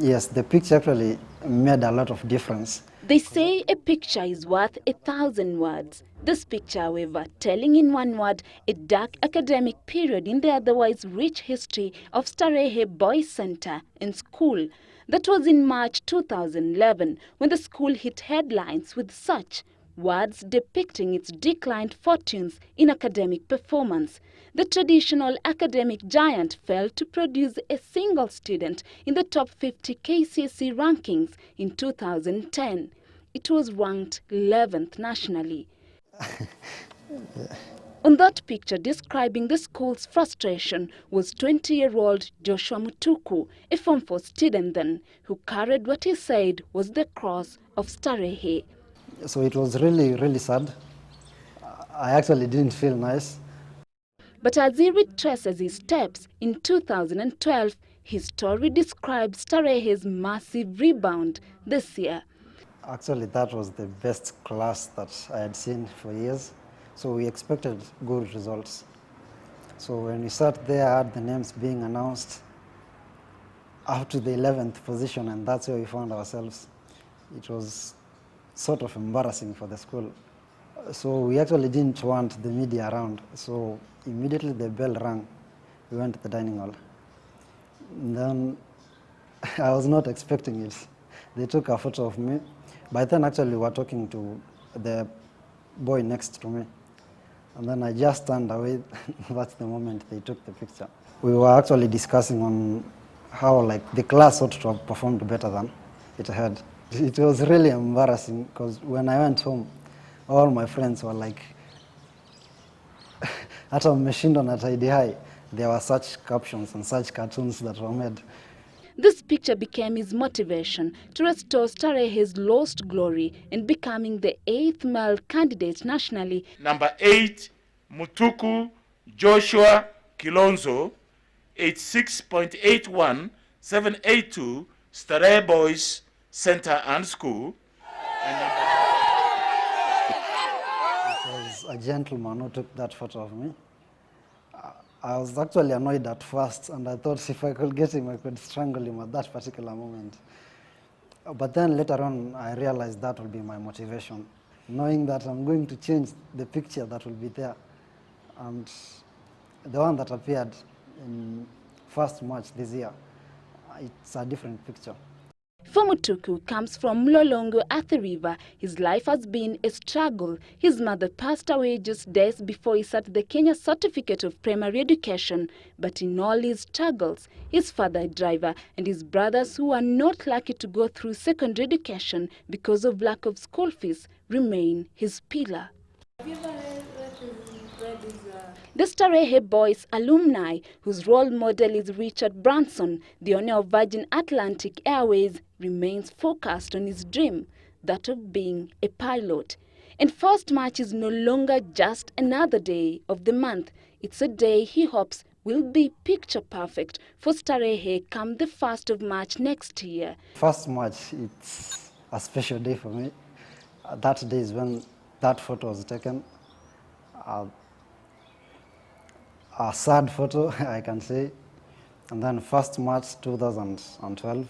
Yes, the picture actually made a lot of difference. They say a picture is worth 1,000 words. This picture, however, telling in one word a dark academic period in the otherwise rich history of Starehe Boy Center and School. That was in March 2011 when the school hit headlines with such words depicting its declined fortunes in academic performance. The traditional academic giant failed to produce a single student in the top 50 KCSE rankings in 2010. It was ranked 11th nationally. Yeah. On that picture describing the school's frustration was 20-year-old Joshua Mutuku, a Form 4 student then, who carried what he said was the cross of Starehe. So it was really sad. I actually didn't feel nice. But as he retraces his steps in 2012, his story describes Starehe's massive rebound this year. Actually, that was the best class that I had seen for years. So we expected good results. So when we sat there, I had the names being announced up to the 11th position, and that's where we found ourselves. It was sort of embarrassing for the school. So we actually didn't want the media around. So immediately the bell rang, we went to the dining hall. And then I was not expecting it. They took a photo of me. By then, actually, we were talking to the boy next to me. And then I just turned away. That's the moment they took the picture. We were actually discussing on how the class ought to have performed better than it had. It was really embarrassing because when I went home, all my friends were like, at a machine on at ID High, there were such captions and such cartoons that were made. This picture became his motivation to restore Starehe's lost glory and becoming the 8th male candidate nationally. Number 8, Mutuku Joshua Kilonzo, 86.81, 782, Starehe Boys Center and School. It was a gentleman who took that photo of me. I was actually annoyed at first, and I thought if I could get him, I could strangle him at that particular moment. But then later on, I realized that will be my motivation, knowing that I'm going to change the picture that will be there. And the one that appeared in 1st March this year, it's a different picture. For Mutuku comes from Mlolongo at the river. His life has been a struggle. His mother passed away just days before he sat the Kenya Certificate of Primary Education. But in all his struggles, his father a driver and his brothers who are not lucky to go through secondary education because of lack of school fees remain his pillar. Have you ever read his The Starehe Boys alumni, whose role model is Richard Branson, the owner of Virgin Atlantic Airways, remains focused on his dream, that of being a pilot. And 1st March is no longer just another day of the month. It's a day he hopes will be picture perfect for Starehe come the 1st of March next year. 1st March, it's a special day for me. That day is when that photo was taken. A sad photo, I can say. And then 1st March 2012,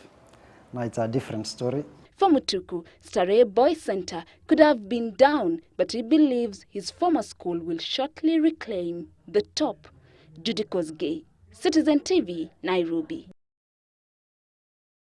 now it's a different story. For Mutuku, Starehe Boy Center could have been down, but he believes his former school will shortly reclaim the top. Judy Kosgei, Citizen TV, Nairobi.